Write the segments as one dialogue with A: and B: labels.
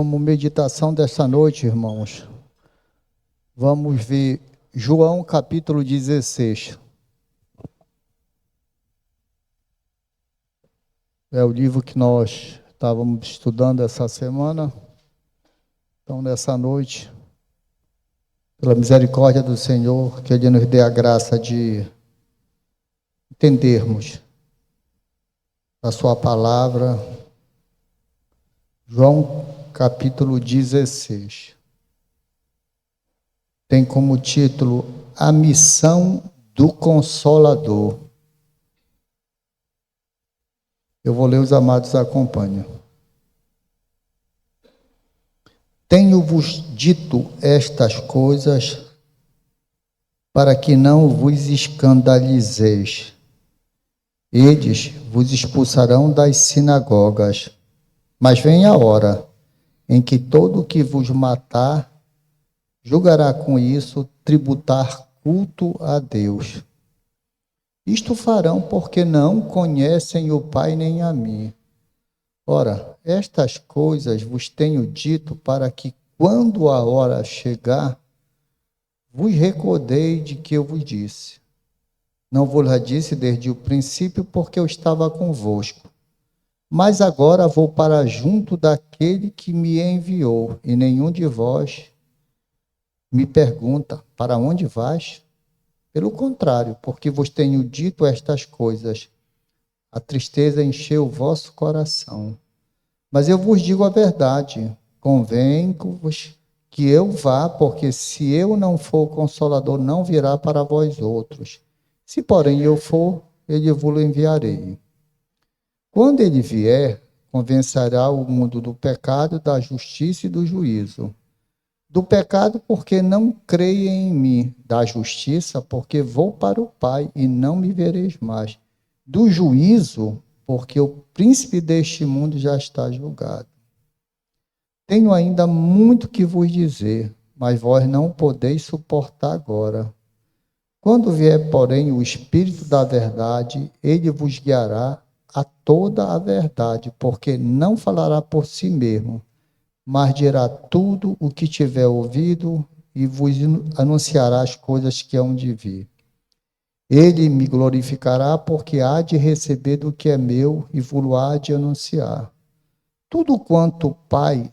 A: Como meditação desta noite, irmãos, vamos ver João capítulo 16. É o livro que nós estávamos estudando essa semana. Então, nessa noite, pela misericórdia do Senhor, que Ele nos dê a graça de entendermos a sua palavra. João capítulo 16. Tem como título A Missão do Consolador. Eu vou ler, os amados acompanham. Tenho-vos dito estas coisas para que não vos escandalizeis. Eles vos expulsarão das sinagogas, mas vem a hora em que todo o que vos matar julgará com isso tributar culto a Deus. Isto farão porque não conhecem o Pai nem a mim. Ora, estas coisas vos tenho dito para que, quando a hora chegar, vos recordei de que eu vos disse. Não vos disse desde o princípio, porque eu estava convosco. Mas agora vou para junto daquele que me enviou, e nenhum de vós me pergunta, para onde vais? Pelo contrário, porque vos tenho dito estas coisas, a tristeza encheu o vosso coração. Mas eu vos digo a verdade, convenho-vos que eu vá, porque se eu não for o Consolador, não virá para vós outros. Se, porém, eu for, ele vos enviarei. Quando ele vier, convencerá o mundo do pecado, da justiça e do juízo. Do pecado, porque não creem em mim. Da justiça, porque vou para o Pai e não me vereis mais. Do juízo, porque o príncipe deste mundo já está julgado. Tenho ainda muito que vos dizer, mas vós não podeis suportar agora. Quando vier, porém, o Espírito da verdade, ele vos guiará a toda a verdade, porque não falará por si mesmo, mas dirá tudo o que tiver ouvido e vos anunciará as coisas que hão de vir. Ele me glorificará, porque há de receber do que é meu e vos há de anunciar. Tudo quanto o Pai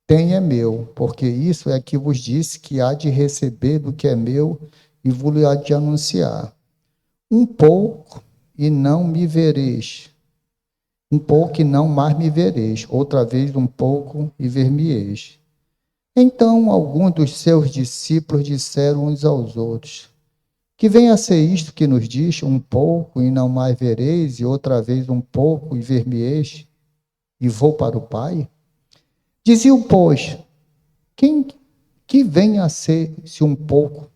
A: tem é meu, porque isso é que vos disse, que há de receber do que é meu e vos há de anunciar. Um pouco e não me vereis. Um pouco e não mais me vereis. Outra vez um pouco e ver-me-eis. Então alguns dos seus discípulos disseram uns aos outros: que venha a ser isto que nos diz, um pouco e não mais vereis, e outra vez um pouco e ver-me-eis, e vou para o Pai? Diziam, pois, que venha a ser se um pouco?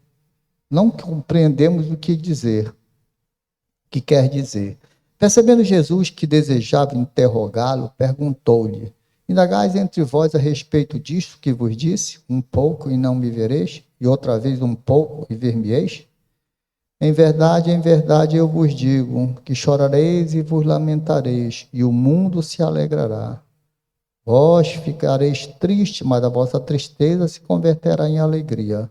A: Não compreendemos o que dizer, o que quer dizer. Percebendo Jesus que desejava interrogá-lo, perguntou-lhe: indagais entre vós a respeito disto que vos disse, um pouco e não me vereis, e outra vez um pouco e ver-me-eis? Em verdade eu vos digo, que chorareis e vos lamentareis, e o mundo se alegrará. Vós ficareis tristes, mas a vossa tristeza se converterá em alegria.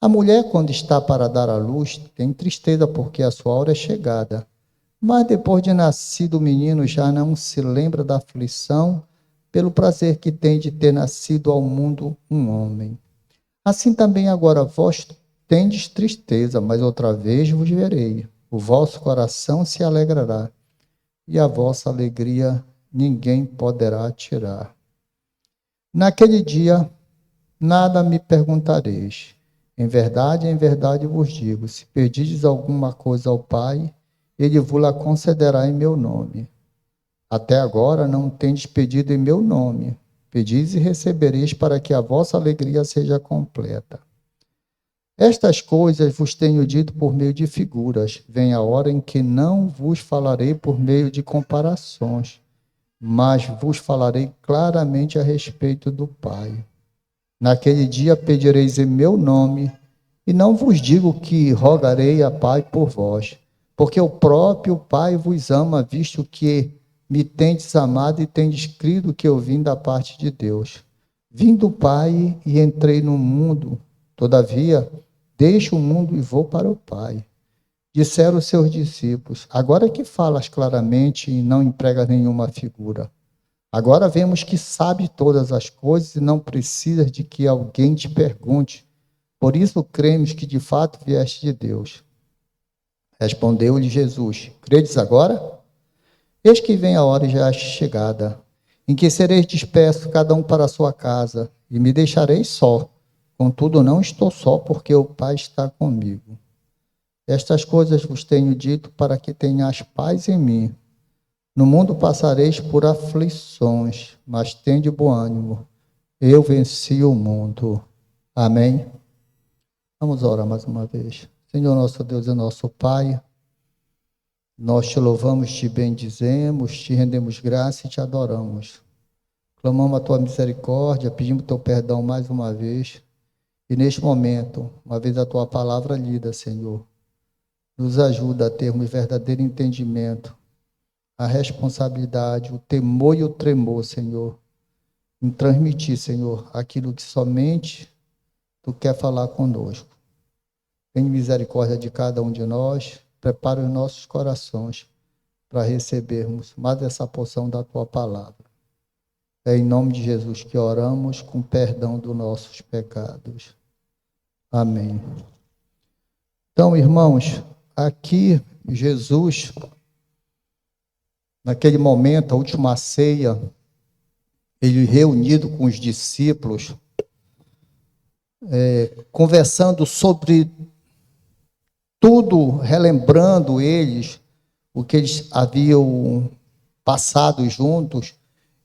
A: A mulher, quando está para dar à luz, tem tristeza, porque a sua hora é chegada. Mas depois de nascido o menino, já não se lembra da aflição, pelo prazer que tem de ter nascido ao mundo um homem. Assim também agora vós tendes tristeza, mas outra vez vos verei. O vosso coração se alegrará, e a vossa alegria ninguém poderá tirar. Naquele dia, nada me perguntareis. Em verdade vos digo, se pedirdes alguma coisa ao Pai, ele vos-la concederá em meu nome. Até agora não tendes pedido em meu nome. Pedis e recebereis, para que a vossa alegria seja completa. Estas coisas vos tenho dito por meio de figuras. Vem a hora em que não vos falarei por meio de comparações, mas vos falarei claramente a respeito do Pai. Naquele dia pedireis em meu nome, e não vos digo que rogarei a Pai por vós, porque o próprio Pai vos ama, visto que me tendes amado e tendes crido que eu vim da parte de Deus. Vim do Pai e entrei no mundo. Todavia, deixo o mundo e vou para o Pai. Disseram os seus discípulos: agora que falas claramente e não empregas nenhuma figura. Agora vemos que sabe todas as coisas e não precisas de que alguém te pergunte. Por isso cremos que de fato vieste de Deus. Respondeu-lhe Jesus: credes agora? Eis que vem a hora já chegada, em que sereis dispersos cada um para a sua casa, e me deixareis só. Contudo, não estou só, porque o Pai está comigo. Estas coisas vos tenho dito para que tenhais paz em mim. No mundo passareis por aflições, mas tende bom ânimo. Eu venci o mundo. Amém? Vamos orar mais uma vez. Senhor nosso Deus e nosso Pai, nós te louvamos, te bendizemos, te rendemos graça e te adoramos. Clamamos a tua misericórdia, pedimos teu perdão mais uma vez. E neste momento, uma vez a tua palavra lida, Senhor, nos ajuda a termos verdadeiro entendimento, a responsabilidade, o temor e o tremor, Senhor, em transmitir, Senhor, aquilo que somente tu quer falar conosco. Tenha misericórdia de cada um de nós, prepara os nossos corações para recebermos mais essa porção da tua palavra. É em nome de Jesus que oramos, com perdão dos nossos pecados. Amém. Então, irmãos, aqui Jesus, naquele momento, a última ceia, ele reunido com os discípulos, conversando sobre tudo, relembrando eles o que eles haviam passado juntos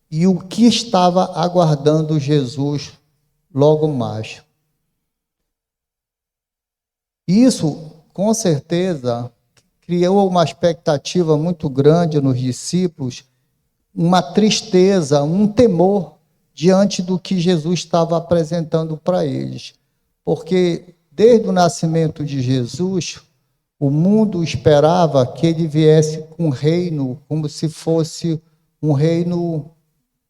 A: e o que estava aguardando Jesus logo mais. Isso, com certeza, criou uma expectativa muito grande nos discípulos, uma tristeza, um temor diante do que Jesus estava apresentando para eles. Porque desde o nascimento de Jesus, o mundo esperava que ele viesse com um reino, como se fosse um reino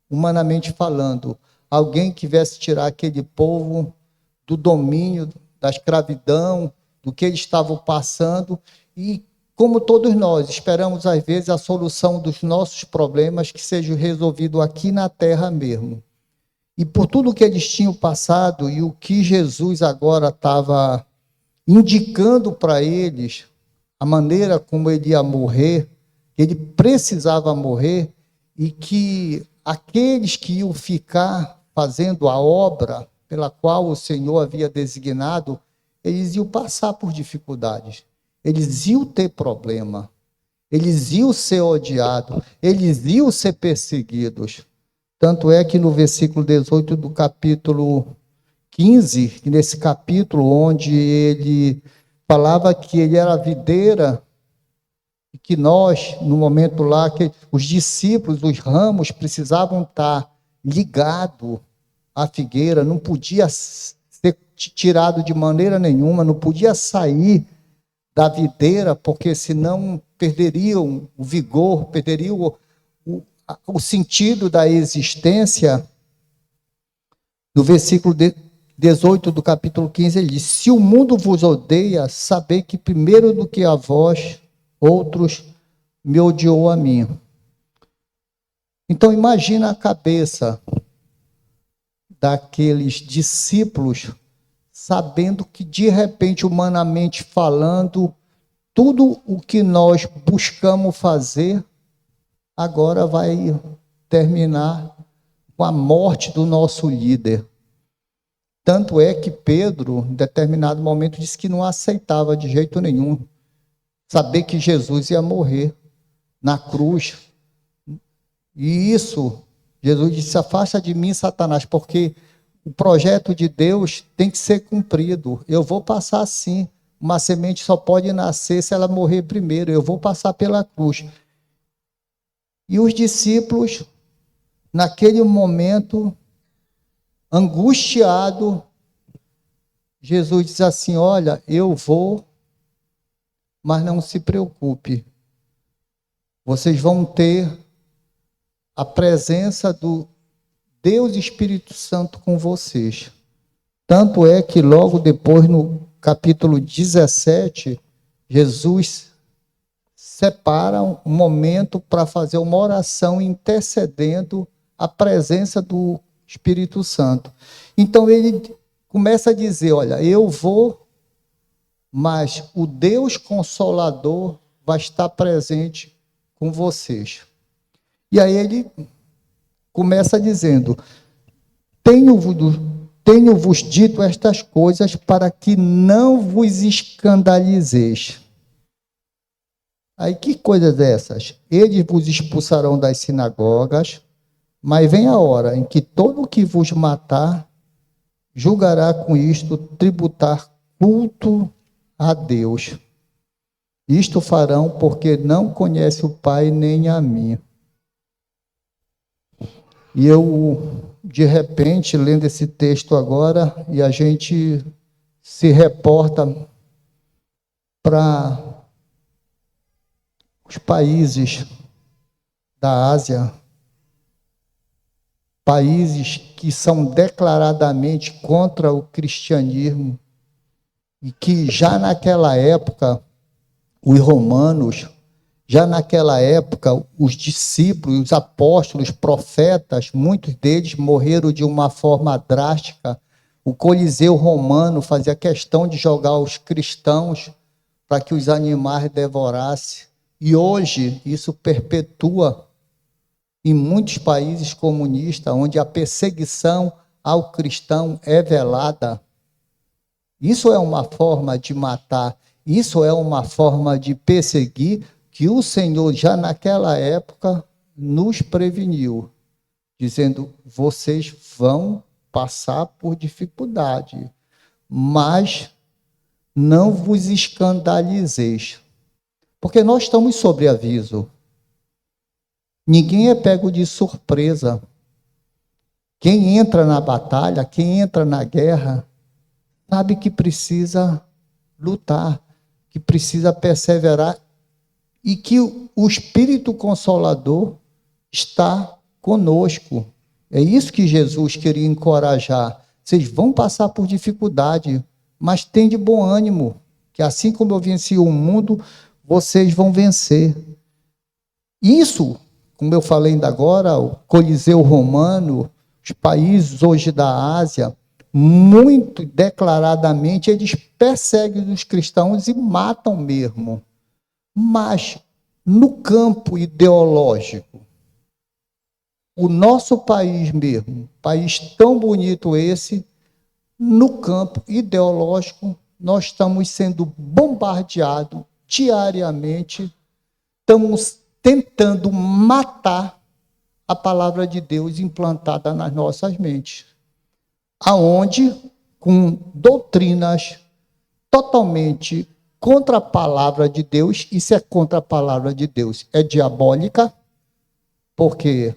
A: humanamente falando. Alguém que viesse tirar aquele povo do domínio, da escravidão, do que eles estavam passando. E, como todos nós, esperamos, às vezes, a solução dos nossos problemas que seja resolvido aqui na terra mesmo. E por tudo que eles tinham passado e o que Jesus agora estava indicando para eles, a maneira como ele ia morrer, ele precisava morrer, e que aqueles que iam ficar fazendo a obra pela qual o Senhor havia designado, eles iam passar por dificuldades, eles iam ter problema, eles iam ser odiados, eles iam ser perseguidos. Tanto é que no versículo 18 do capítulo 15, nesse capítulo onde ele falava que ele era a videira, e que nós, no momento lá, que os discípulos, os ramos, precisavam estar ligados à figueira, não podia ser tirado de maneira nenhuma, não podia sair da videira, porque senão perderiam o vigor, perderiam o sentido da existência. No versículo 18 do capítulo 15, ele diz: se o mundo vos odeia, sabei que primeiro do que a vós, outros me odiou a mim. Então imagina a cabeça daqueles discípulos, sabendo que de repente, humanamente falando, tudo o que nós buscamos fazer, agora vai terminar com a morte do nosso líder. Tanto é que Pedro, em determinado momento, disse que não aceitava de jeito nenhum saber que Jesus ia morrer na cruz. E isso, Jesus disse: afasta de mim, Satanás, porque o projeto de Deus tem que ser cumprido. Eu vou passar sim. Uma semente só pode nascer se ela morrer primeiro. Eu vou passar pela cruz. E os discípulos, naquele momento, angustiado, Jesus diz assim: olha, eu vou, mas não se preocupe. Vocês vão ter a presença do Deus Espírito Santo com vocês. Tanto é que logo depois, no capítulo 17, Jesus separa um momento para fazer uma oração intercedendo a presença do Espírito Santo. Então ele começa a dizer, olha, eu vou, mas o Deus Consolador vai estar presente com vocês. E aí ele começa dizendo, tenho-vos dito estas coisas para que não vos escandalizeis. Aí que coisas dessas? Eles vos expulsarão das sinagogas, mas vem a hora em que todo o que vos matar julgará com isto tributar culto a Deus. Isto farão porque não conhece o Pai nem a mim. E eu, de repente, lendo esse texto agora, e a gente se reporta para os países da Ásia, países que são declaradamente contra o cristianismo, e que já naquela época, os romanos, já naquela época, os discípulos, os apóstolos, profetas, muitos deles morreram de uma forma drástica. O Coliseu romano fazia questão de jogar os cristãos para que os animais devorassem. E hoje isso perpetua em muitos países comunistas, onde a perseguição ao cristão é velada. Isso é uma forma de matar, isso é uma forma de perseguir, que o Senhor, já naquela época, nos preveniu, dizendo, vocês vão passar por dificuldade, mas não vos escandalizeis, porque nós estamos sob aviso. Ninguém é pego de surpresa. Quem entra na batalha, quem entra na guerra, sabe que precisa lutar, que precisa perseverar, e que o Espírito Consolador está conosco. É isso que Jesus queria encorajar. Vocês vão passar por dificuldade, mas tem de bom ânimo, que assim como eu venci o mundo, vocês vão vencer. Isso, como eu falei ainda agora, o Coliseu Romano, os países hoje da Ásia, muito declaradamente, eles perseguem os cristãos e matam mesmo. Mas, no campo ideológico, o nosso país mesmo, país tão bonito esse, no campo ideológico, nós estamos sendo bombardeados diariamente, estamos tentando matar a palavra de Deus implantada nas nossas mentes, aonde, com doutrinas totalmente contra a palavra de Deus, e se é contra a palavra de Deus, é diabólica, porque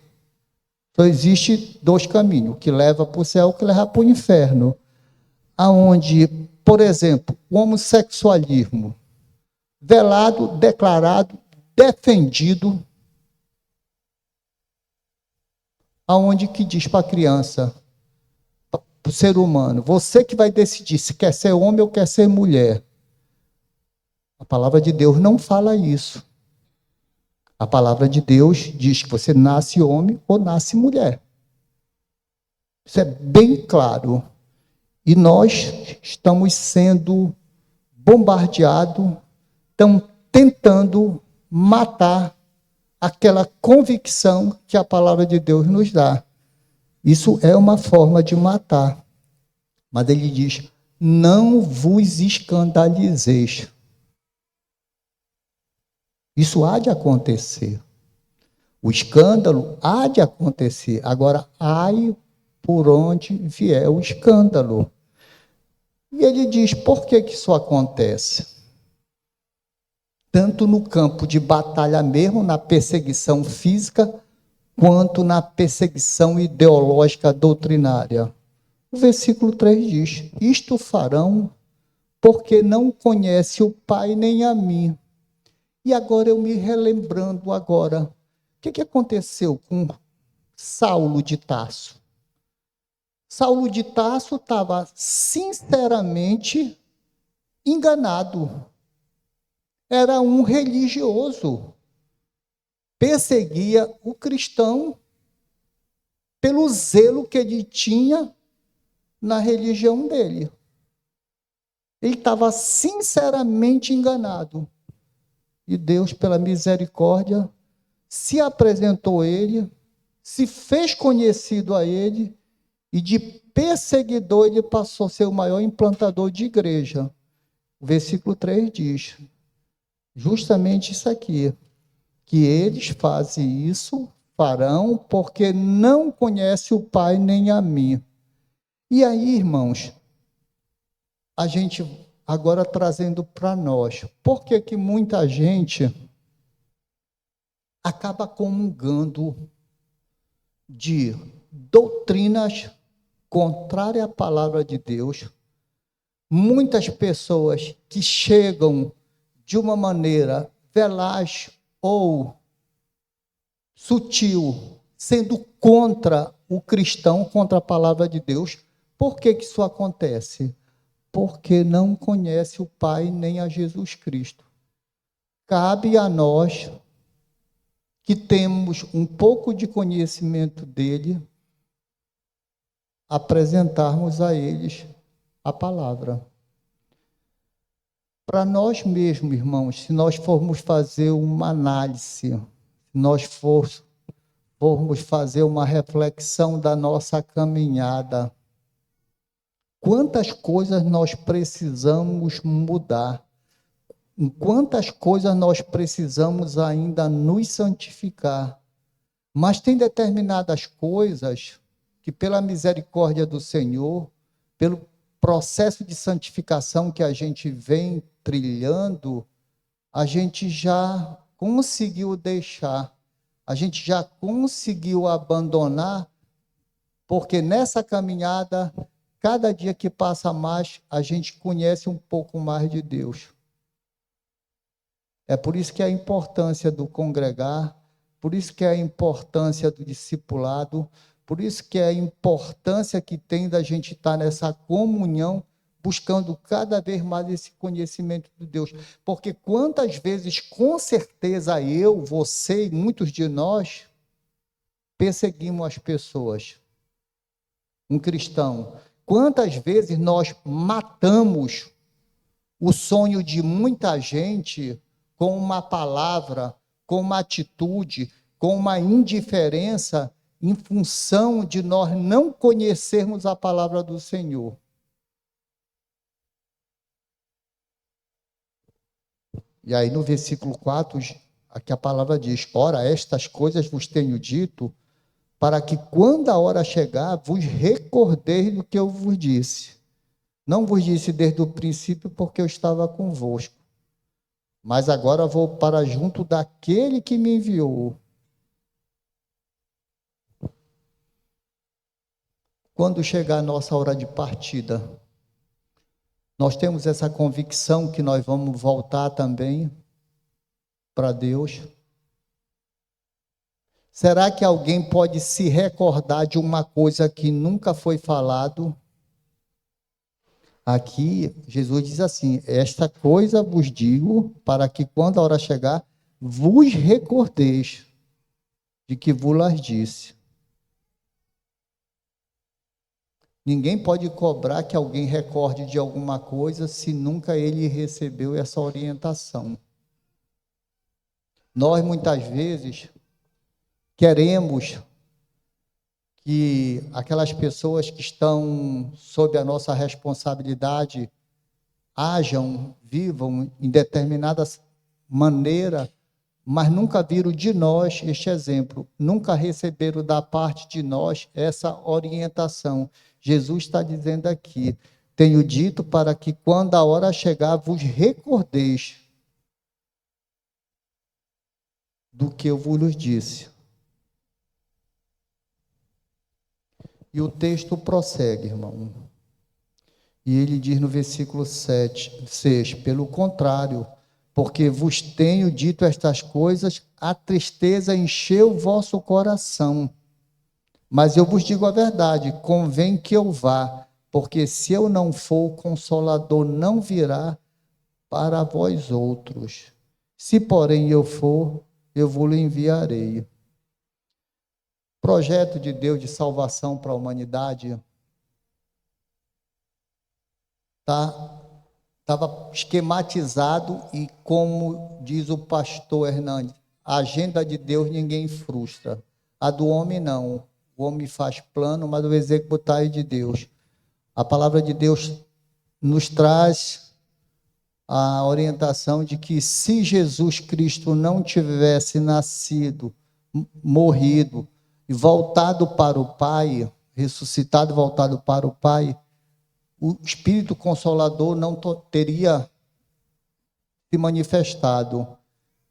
A: só existe dois caminhos, que leva para o céu e que leva para o inferno, aonde, por exemplo, o homossexualismo, velado, declarado, defendido, aonde que diz para a criança, para o ser humano, você que vai decidir se quer ser homem ou quer ser mulher. A palavra de Deus não fala isso. A palavra de Deus diz que você nasce homem ou nasce mulher. Isso é bem claro. E nós estamos sendo bombardeados, estão tentando matar aquela convicção que a palavra de Deus nos dá. Isso é uma forma de matar. Mas ele diz, não vos escandalizeis. Isso há de acontecer. O escândalo há de acontecer. Agora, ai por onde vier o escândalo. E ele diz, por que isso acontece? Tanto no campo de batalha mesmo, na perseguição física, quanto na perseguição ideológica doutrinária. O versículo 3 diz, isto farão porque não conhece o Pai nem a mim. E agora eu me relembrando agora, o que aconteceu com Saulo de Tarso. Saulo de Tarso estava sinceramente enganado. Era um religioso. Perseguia o cristão pelo zelo que ele tinha na religião dele. Ele estava sinceramente enganado. E Deus, pela misericórdia, se apresentou a ele, se fez conhecido a ele, e de perseguidor ele passou a ser o maior implantador de igreja. O versículo 3 diz justamente isso aqui, que eles fazem isso, farão, porque não conhecem o Pai nem a mim. E aí, irmãos, a gente agora trazendo para nós, por que que muita gente acaba comungando de doutrinas contrárias à palavra de Deus? Muitas pessoas que chegam de uma maneira velaz ou sutil, sendo contra o cristão, contra a palavra de Deus. Por que que isso acontece? Porque não conhece o Pai nem a Jesus Cristo. Cabe a nós, que temos um pouco de conhecimento dele, apresentarmos a eles a palavra. Para nós mesmos, irmãos, se nós formos fazer uma análise, se nós formos fazer uma reflexão da nossa caminhada, quantas coisas nós precisamos mudar, em quantas coisas nós precisamos ainda nos santificar. Mas tem determinadas coisas que, pela misericórdia do Senhor, pelo processo de santificação que a gente vem trilhando, a gente já conseguiu deixar, a gente já conseguiu abandonar, porque nessa caminhada, cada dia que passa mais, a gente conhece um pouco mais de Deus. É por isso que é a importância do congregar, por isso que é a importância do discipulado, por isso que é a importância que tem da gente estar nessa comunhão, buscando cada vez mais esse conhecimento de Deus. Porque quantas vezes, com certeza, eu, você e muitos de nós, perseguimos as pessoas. Um cristão. Quantas vezes nós matamos o sonho de muita gente com uma palavra, com uma atitude, com uma indiferença, em função de nós não conhecermos a palavra do Senhor. E aí no versículo 4, aqui a palavra diz: ora, estas coisas vos tenho dito, para que quando a hora chegar, vos recordeis do que eu vos disse. Não vos disse desde o princípio, porque eu estava convosco. Mas agora vou para junto daquele que me enviou. Quando chegar a nossa hora de partida, nós temos essa convicção que nós vamos voltar também para Deus. Será que alguém pode se recordar de uma coisa que nunca foi falado? Aqui, Jesus diz assim: esta coisa vos digo, para que quando a hora chegar, vos recordeis de que vos las disse. Ninguém pode cobrar que alguém recorde de alguma coisa se nunca ele recebeu essa orientação. Nós, muitas vezes, queremos que aquelas pessoas que estão sob a nossa responsabilidade ajam, vivam em determinada maneira, mas nunca viram de nós este exemplo, nunca receberam da parte de nós essa orientação. Jesus está dizendo aqui: tenho dito para que quando a hora chegar, vos recordeis do que eu vos disse. E o texto prossegue, irmão. E ele diz no versículo 6, pelo contrário, porque vos tenho dito estas coisas, a tristeza encheu o vosso coração. Mas eu vos digo a verdade, convém que eu vá, porque se eu não for, o Consolador não virá para vós outros. Se, porém, eu for, eu vos enviarei. Projeto de Deus de salvação para a humanidade estava esquematizado e, como diz o pastor Hernandes, a agenda de Deus ninguém frustra. A do homem não. O homem faz plano, mas o executar é de Deus. A palavra de Deus nos traz a orientação de que se Jesus Cristo não tivesse nascido, morrido e voltado para o Pai, ressuscitado e voltado para o Pai, o Espírito Consolador não teria se manifestado.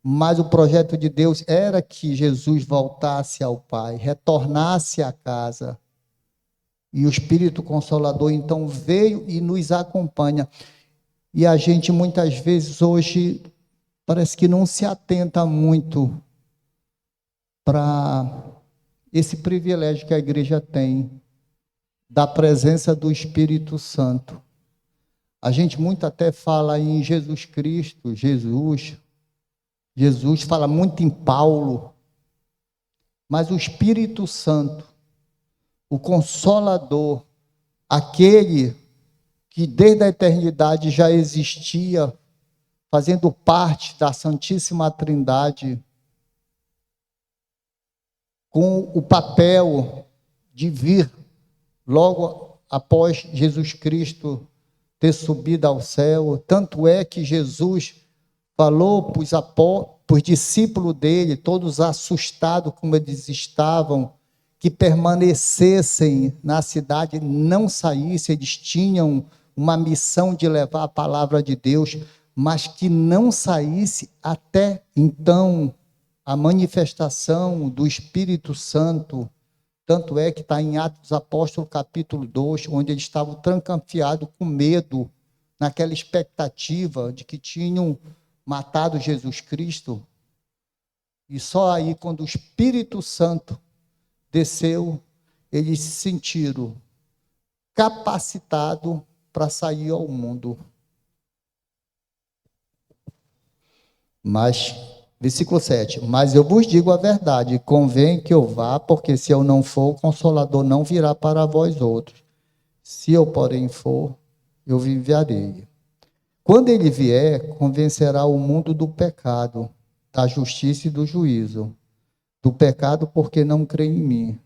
A: Mas o projeto de Deus era que Jesus voltasse ao Pai, retornasse à casa. E o Espírito Consolador então veio e nos acompanha. E a gente muitas vezes hoje parece que não se atenta muito para esse privilégio que a igreja tem da presença do Espírito Santo. A gente muito até fala em Jesus Cristo, Jesus fala muito em Paulo, mas o Espírito Santo, o Consolador, aquele que desde a eternidade já existia, fazendo parte da Santíssima Trindade, com o papel de vir logo após Jesus Cristo ter subido ao céu. Tanto é que Jesus falou para os discípulos dele, todos assustados como eles estavam, que permanecessem na cidade, não saíssem. Eles tinham uma missão de levar a palavra de Deus, mas que não saísse até então a manifestação do Espírito Santo. Tanto é que está em Atos dos Apóstolos, capítulo 2, onde eles estavam trancafiados com medo, naquela expectativa de que tinham matado Jesus Cristo. E só aí, quando o Espírito Santo desceu, eles se sentiram capacitados para sair ao mundo. Mas, versículo 7, mas eu vos digo a verdade, convém que eu vá, porque se eu não for, o Consolador não virá para vós outros. Se eu, porém, for, eu enviarei. Quando ele vier, convencerá o mundo do pecado, da justiça e do juízo. Do pecado, porque não crê em mim.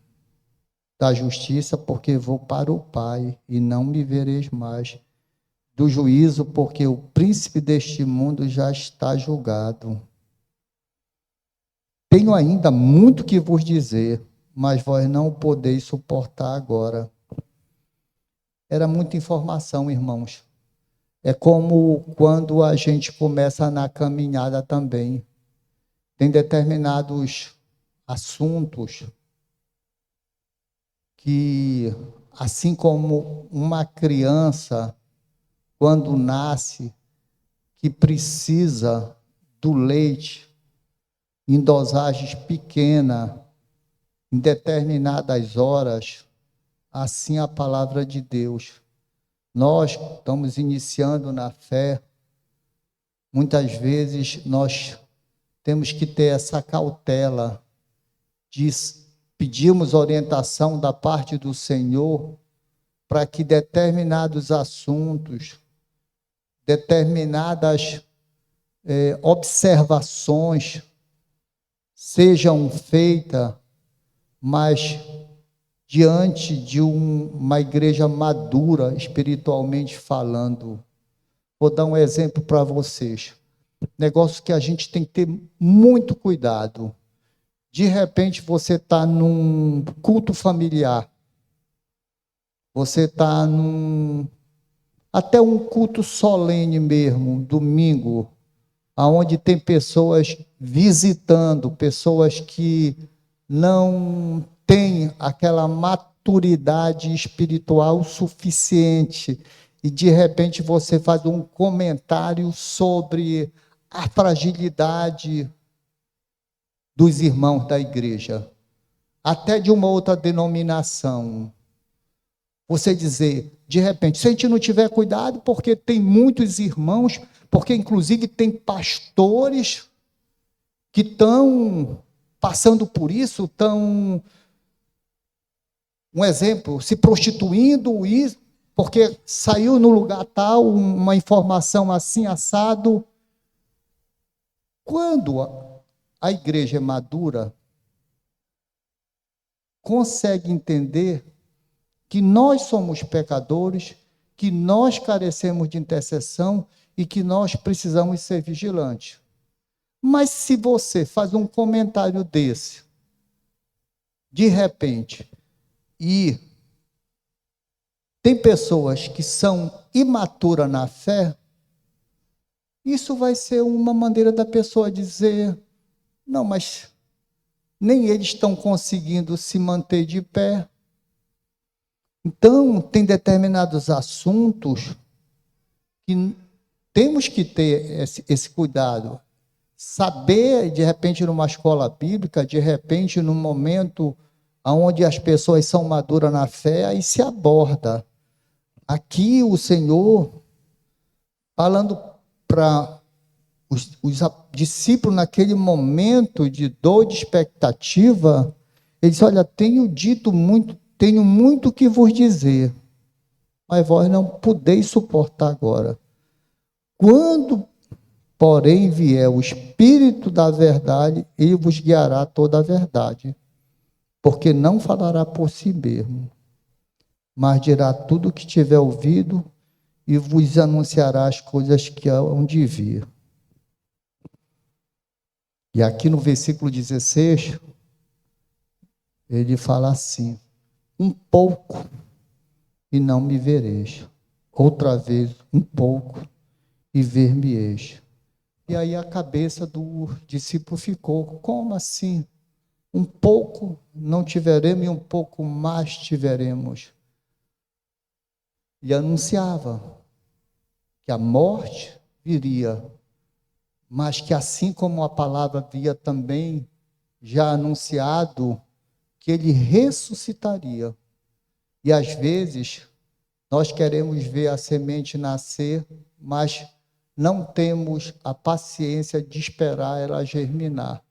A: Da justiça, porque vou para o Pai e não me vereis mais. Do juízo, porque o príncipe deste mundo já está julgado. Tenho ainda muito que vos dizer, mas vós não podeis suportar agora. Era muita informação, irmãos. É como quando a gente começa na caminhada também. Tem determinados assuntos que, assim como uma criança, quando nasce, que precisa do leite em dosagens pequenas, em determinadas horas, assim a palavra de Deus. Nós estamos iniciando na fé, muitas vezes nós temos que ter essa cautela de pedirmos orientação da parte do Senhor para que determinados assuntos, determinadas observações sejam feitas, mas diante de uma igreja madura, espiritualmente falando. Vou dar um exemplo para vocês. Negócio que a gente tem que ter muito cuidado. De repente, você está num culto familiar. Você está até um culto solene mesmo, domingo, onde tem pessoas visitando, pessoas que não têm aquela maturidade espiritual suficiente, e de repente você faz um comentário sobre a fragilidade dos irmãos da igreja. até de uma outra denominação. Você dizer, de repente, se a gente não tiver cuidado, porque tem muitos irmãos, porque inclusive tem pastores que estão passando por isso, estão, um exemplo, se prostituindo, e porque saiu no lugar tal uma informação assim, assado. Quando a igreja é madura, consegue entender que nós somos pecadores, que nós carecemos de intercessão e que nós precisamos ser vigilantes. Mas se você faz um comentário desse, de repente, e tem pessoas que são imaturas na fé, isso vai ser uma maneira da pessoa dizer, não, mas nem eles estão conseguindo se manter de pé. Então, tem determinados assuntos que temos que ter esse cuidado. Saber, de repente, numa escola bíblica, de repente, num momento onde as pessoas são maduras na fé, aí se aborda. Aqui o Senhor, falando para os discípulos naquele momento de dor, de expectativa, ele disse, olha, tenho muito que vos dizer, mas vós não podeis suportar agora. Quando, porém, vier o Espírito da verdade, ele vos guiará toda a verdade, porque não falará por si mesmo, mas dirá tudo o que tiver ouvido e vos anunciará as coisas que hão de vir. E aqui no versículo 16, ele fala assim, um pouco e não me vereis, outra vez um pouco e ver-me-eis. E aí a cabeça do discípulo ficou, como assim? Um pouco não te veremos e um pouco mais te veremos. E anunciava que a morte viria, mas que assim como a palavra havia também já anunciado, que ele ressuscitaria. E às vezes nós queremos ver a semente nascer, mas não temos a paciência de esperar ela germinar.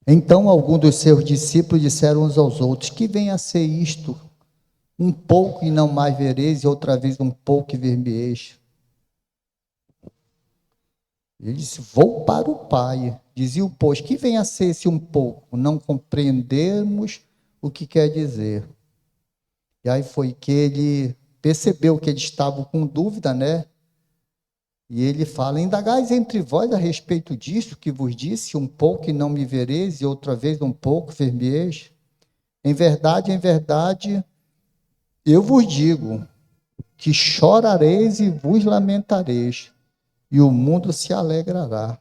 A: Então alguns dos seus discípulos disseram uns aos outros, que venha a ser isto, um pouco e não mais vereis, e outra vez um pouco e ver-me-eis. Ele disse, vou para o Pai. Dizia, pois, que venha a ser esse um pouco, não compreendemos o que quer dizer. E aí foi que ele percebeu que eles estavam com dúvida, né? E ele fala, indagais entre vós a respeito disso que vos disse, um pouco e não me vereis, e outra vez um pouco ver-me-eis. Em verdade, eu vos digo que chorareis e vos lamentareis, e o mundo se alegrará.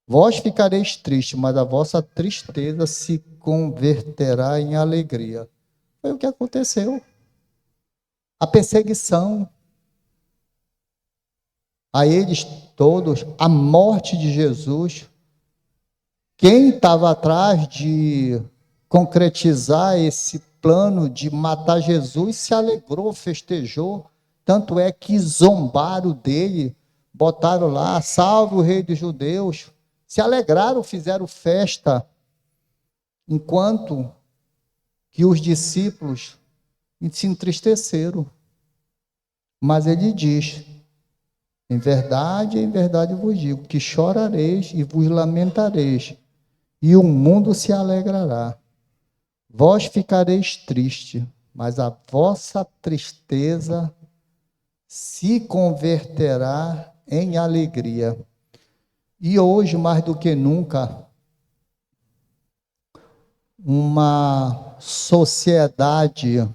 A: Vós ficareis tristes, mas a vossa tristeza se converterá em alegria. Foi o que aconteceu. A perseguição a eles todos, a morte de Jesus. Quem estava atrás de concretizar esse plano de matar Jesus se alegrou, festejou. Tanto é que zombaram dele, botaram lá, salve o rei dos judeus. Se alegraram, fizeram festa, enquanto que os discípulos se entristeceram. Mas ele diz, em verdade vos digo, que chorareis e vos lamentareis, e o mundo se alegrará. Vós ficareis tristes, mas a vossa tristeza se converterá em alegria. E hoje, mais do que nunca, uma sociedade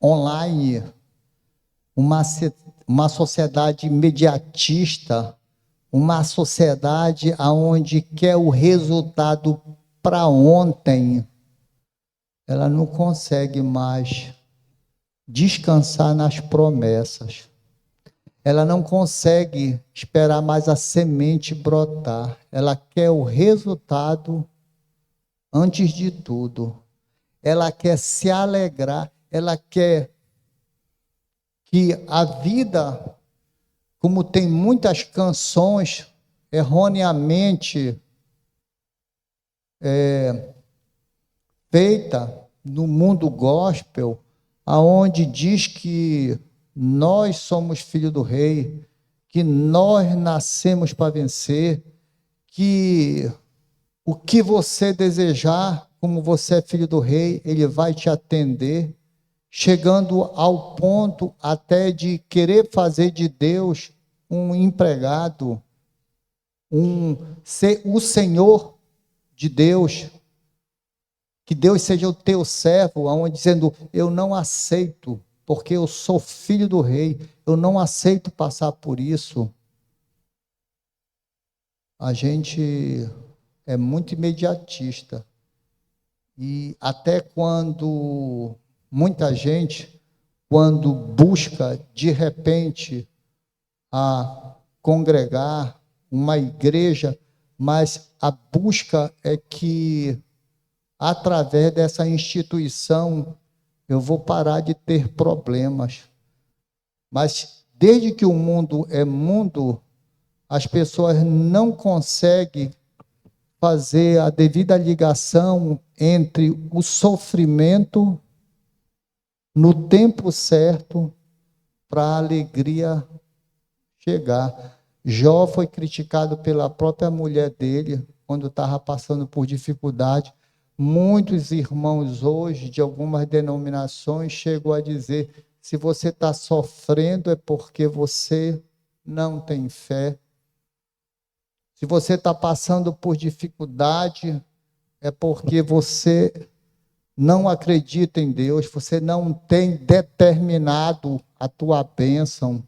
A: online, uma sociedade imediatista, uma sociedade onde quer o resultado para ontem, ela não consegue mais descansar nas promessas. ela não consegue esperar mais a semente brotar. Ela quer o resultado antes de tudo. Ela quer se alegrar, ela quer que a vida, como tem muitas canções erroneamente feita no mundo gospel, aonde diz que nós somos filho do rei, que nós nascemos para vencer, que o que você desejar, como você é filho do rei, ele vai te atender, chegando ao ponto até de querer fazer de Deus um empregado, o Senhor de Deus, que Deus seja o teu servo, aonde dizendo, eu não aceito, porque eu sou filho do rei, eu não aceito passar por isso. A gente é muito imediatista. E até quando muita gente, quando busca de repente a congregar uma igreja, mas a busca é que através dessa instituição eu vou parar de ter problemas. Mas desde que o mundo é mundo, as pessoas não conseguem fazer a devida ligação entre o sofrimento no tempo certo para a alegria chegar. Jó foi criticado pela própria mulher dele quando estava passando por dificuldade. Muitos irmãos hoje, de algumas denominações, chegam a dizer, se você está sofrendo é porque você não tem fé. Se você está passando por dificuldade, é porque você não acredita em Deus, você não tem determinado a tua bênção.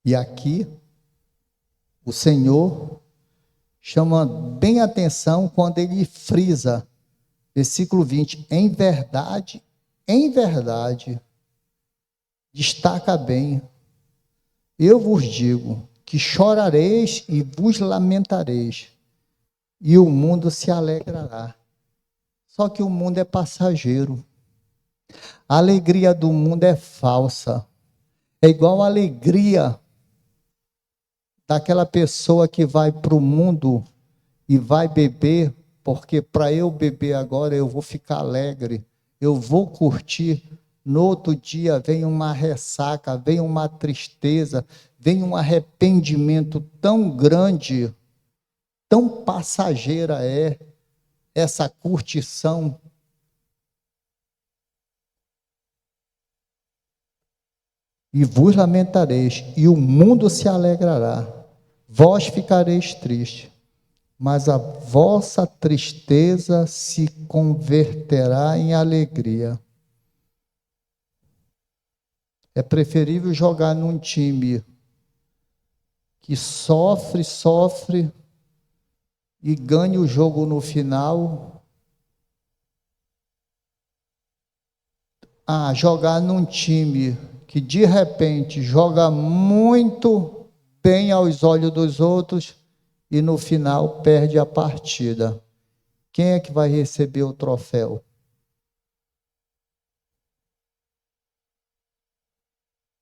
A: E aqui, o Senhor chama bem atenção quando ele frisa, versículo 20, em verdade, destaca bem, eu vos digo que chorareis e vos lamentareis, e o mundo se alegrará. Só que o mundo é passageiro. A alegria do mundo é falsa. É igual a alegria daquela pessoa que vai para o mundo e vai beber, porque para eu beber agora eu vou ficar alegre, eu vou curtir. No outro dia vem uma ressaca, vem uma tristeza, vem um arrependimento tão grande, tão passageira é essa curtição. E vos lamentareis, e o mundo se alegrará. Vós ficareis tristes, mas a vossa tristeza se converterá em alegria. É preferível jogar num time que sofre e ganha o jogo no final, a jogar num time que de repente joga muito bem aos olhos dos outros e no final perde a partida. Quem é que vai receber o troféu?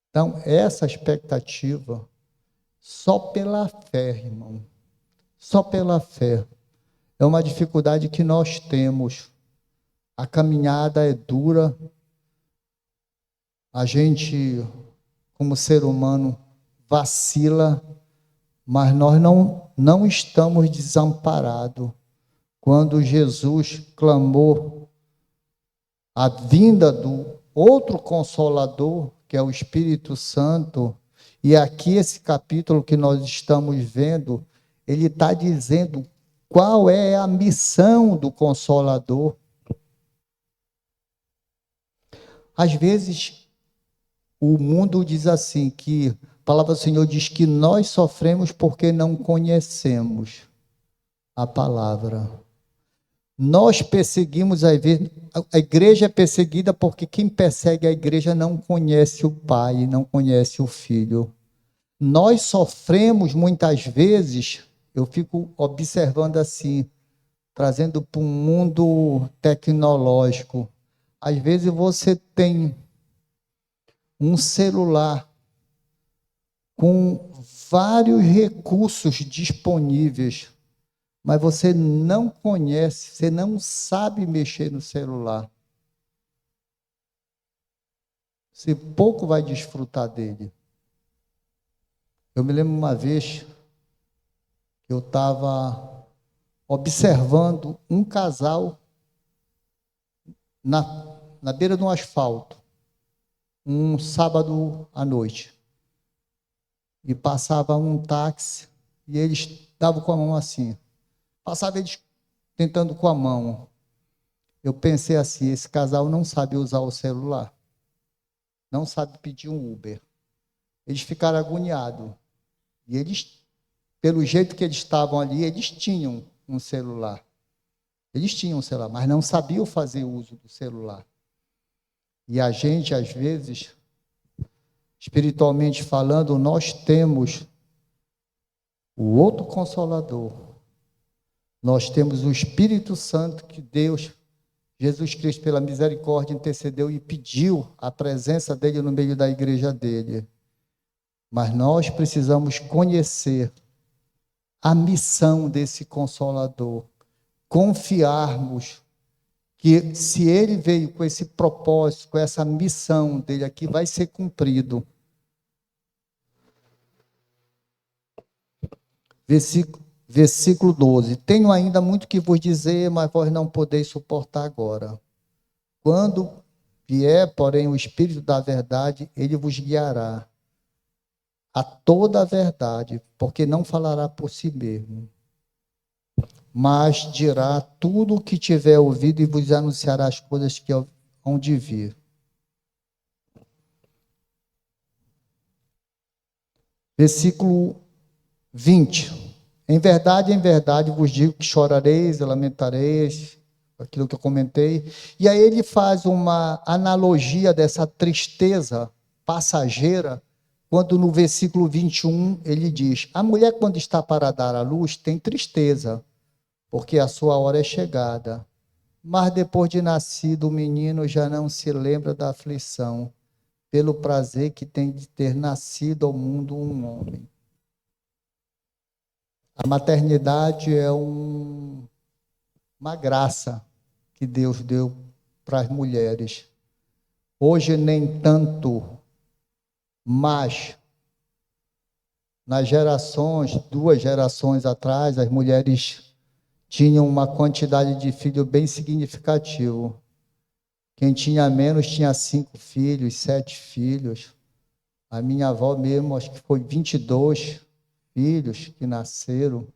A: Então, essa expectativa, só pela fé, irmão, só pela fé, é uma dificuldade que nós temos. A caminhada é dura, a gente, como ser humano, vacila, mas nós não estamos desamparados. Quando Jesus clamou a vinda do outro Consolador, que é o Espírito Santo, e aqui esse capítulo que nós estamos vendo, ele está dizendo qual é a missão do Consolador. Às vezes, o mundo diz assim, que a palavra do Senhor diz que nós sofremos porque não conhecemos a palavra. Nós perseguimos, às vezes, a igreja é perseguida porque quem persegue a igreja não conhece o Pai, não conhece o Filho. Nós sofremos muitas vezes, eu fico observando assim, trazendo para um mundo tecnológico. Às vezes você tem um celular com vários recursos disponíveis, mas você não conhece, você não sabe mexer no celular. Você pouco vai desfrutar dele. Eu me lembro uma vez que eu estava observando um casal na beira de um asfalto, um sábado à noite. E passava um táxi e eles davam com a mão assim. Passava eles tentando com a mão. Eu pensei assim, esse casal não sabe usar o celular. Não sabe pedir um Uber. Eles ficaram agoniados. E eles, pelo jeito que eles estavam ali, eles tinham um celular. Eles tinham um celular, mas não sabiam fazer uso do celular. E a gente, às vezes, espiritualmente falando, nós temos o outro Consolador. Nós temos o Espírito Santo que Deus, Jesus Cristo, pela misericórdia, intercedeu e pediu a presença dele no meio da igreja dele. Mas nós precisamos conhecer a missão desse Consolador, confiarmos que se ele veio com esse propósito, com essa missão dele aqui, vai ser cumprido. Versículo 12. Tenho ainda muito que vos dizer, mas vós não podeis suportar agora. Quando vier, porém, o Espírito da verdade, ele vos guiará a toda a verdade, porque não falará por si mesmo, mas dirá tudo o que tiver ouvido e vos anunciará as coisas que hão de vir. Versículo 20. Em verdade vos digo que chorareis e lamentareis, aquilo que eu comentei. E aí ele faz uma analogia dessa tristeza passageira, quando no versículo 21 ele diz: a mulher, quando está para dar à luz, tem tristeza, porque a sua hora é chegada. Mas depois de nascido o menino, já não se lembra da aflição, pelo prazer que tem de ter nascido ao mundo um homem. A maternidade é uma graça que Deus deu para as mulheres. Hoje nem tanto, mas nas gerações, 2 gerações atrás, as mulheres tinham uma quantidade de filhos bem significativo. Quem tinha menos tinha 5 filhos, 7 filhos. A minha avó mesmo, acho que foi 22 filhos que nasceram.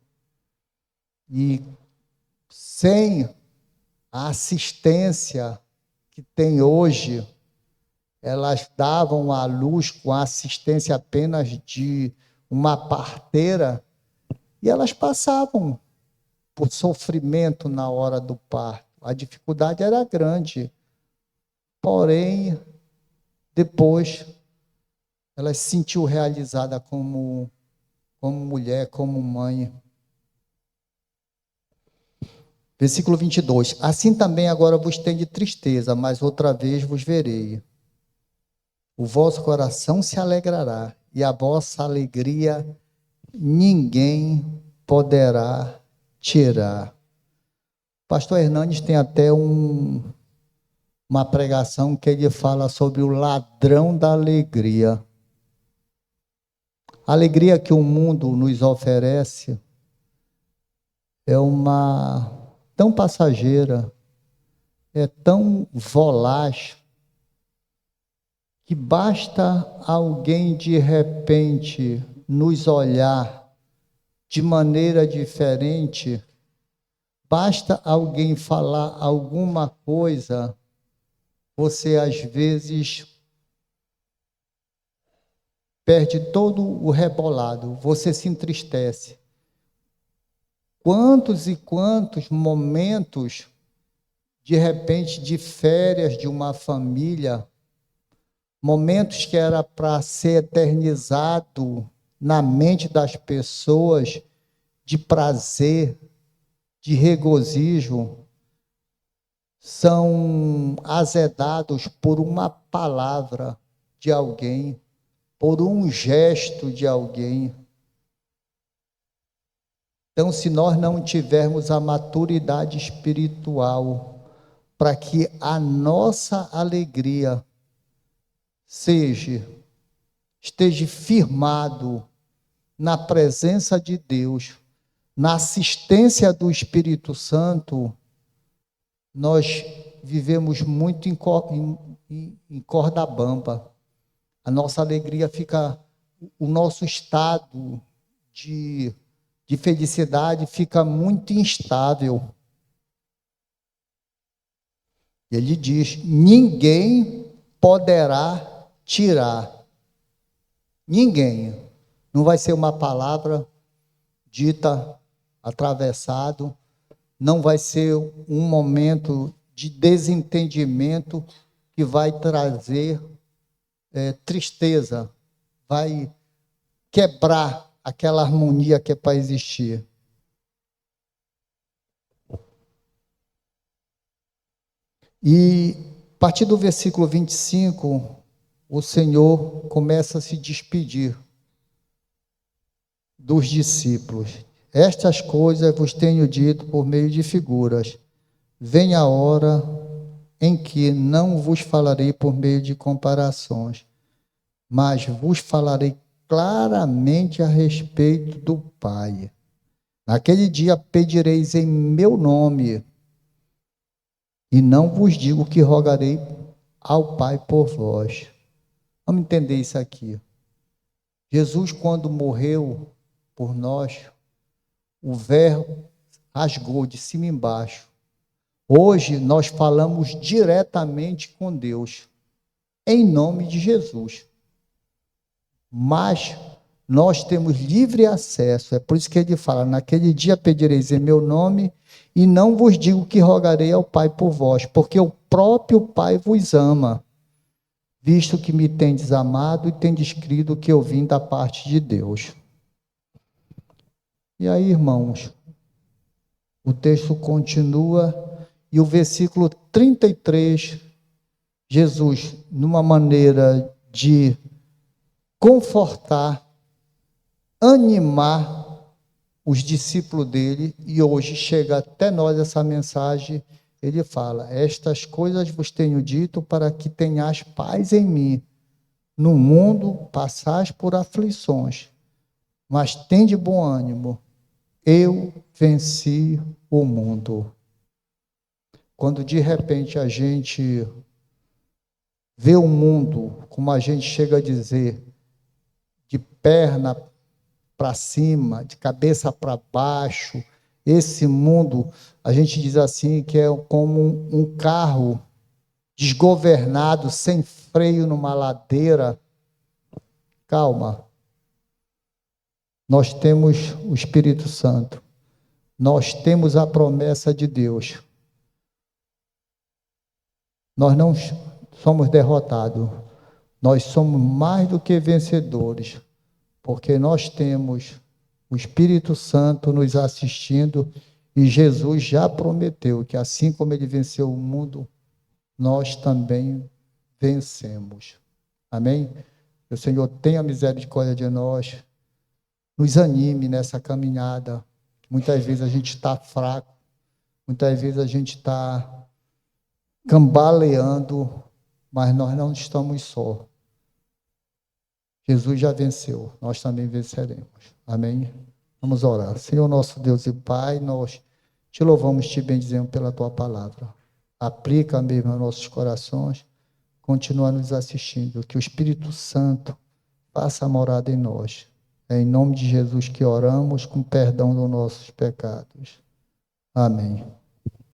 A: E sem a assistência que tem hoje, elas davam à luz com a assistência apenas de uma parteira, e elas passavam por sofrimento na hora do parto. A dificuldade era grande, porém, depois, ela se sentiu realizada como mulher, como mãe. Versículo 22. Assim também agora vos tenho tristeza, mas outra vez vos verei. O vosso coração se alegrará, e a vossa alegria ninguém poderá tirar. Pastor Hernandes tem até uma pregação que ele fala sobre o ladrão da alegria. A alegria que o mundo nos oferece é uma tão passageira, é tão volaz, que basta alguém de repente nos olhar de maneira diferente, basta alguém falar alguma coisa, você às vezes perde todo o rebolado, você se entristece. Quantos e quantos momentos de repente, de férias de uma família, momentos que era para ser eternizado na mente das pessoas, de prazer, de regozijo, são azedados por uma palavra de alguém, por um gesto de alguém. Então, se nós não tivermos a maturidade espiritual para que a nossa alegria esteja firmado na presença de Deus, na assistência do Espírito Santo, nós vivemos muito em corda bamba. A nossa alegria fica, o nosso estado de felicidade fica muito instável. Ele diz: ninguém poderá tirar. Ninguém. Não vai ser uma palavra dita atravessado, não vai ser um momento de desentendimento que vai trazer tristeza, vai quebrar aquela harmonia que é para existir. E a partir do versículo 25, o Senhor começa a se despedir dos discípulos. Estas coisas vos tenho dito por meio de figuras. Vem a hora em que não vos falarei por meio de comparações, mas vos falarei claramente a respeito do Pai. Naquele dia pedireis em meu nome, e não vos digo que rogarei ao Pai por vós. Vamos entender isso aqui. Jesus, quando morreu por nós, o véu rasgou de cima e embaixo. Hoje nós falamos diretamente com Deus, em nome de Jesus. Mas nós temos livre acesso, é por isso que ele fala: naquele dia pedireis em meu nome, e não vos digo que rogarei ao Pai por vós, porque o próprio Pai vos ama, visto que me tendes amado e tendes crido que eu vim da parte de Deus. E aí, irmãos, o texto continua, e o versículo 33, Jesus, numa maneira de confortar, animar os discípulos dele, e hoje chega até nós essa mensagem, ele fala: estas coisas vos tenho dito para que tenhais paz em mim. No mundo passais por aflições, mas tende bom ânimo, eu venci o mundo. Quando de repente a gente vê o mundo, como a gente chega a dizer, de perna para cima, de cabeça para baixo, esse mundo, a gente diz assim, que é como um carro desgovernado, sem freio numa ladeira. Calma. Nós temos o Espírito Santo. Nós temos a promessa de Deus. Nós não somos derrotados. Nós somos mais do que vencedores, porque nós temos o Espírito Santo nos assistindo, e Jesus já prometeu que assim como ele venceu o mundo, nós também vencemos. Amém? Que o Senhor tenha misericórdia de nós, nos anime nessa caminhada. Muitas vezes a gente está fraco, muitas vezes a gente está cambaleando, mas nós não estamos só. Jesus já venceu, nós também venceremos. Amém? Vamos orar. Senhor nosso Deus e Pai, nós te louvamos, te bendizemos pela tua palavra. Aplica mesmo aos nossos corações, continua nos assistindo, que o Espírito Santo faça morada em nós. É em nome de Jesus que oramos, com perdão dos nossos pecados. Amém.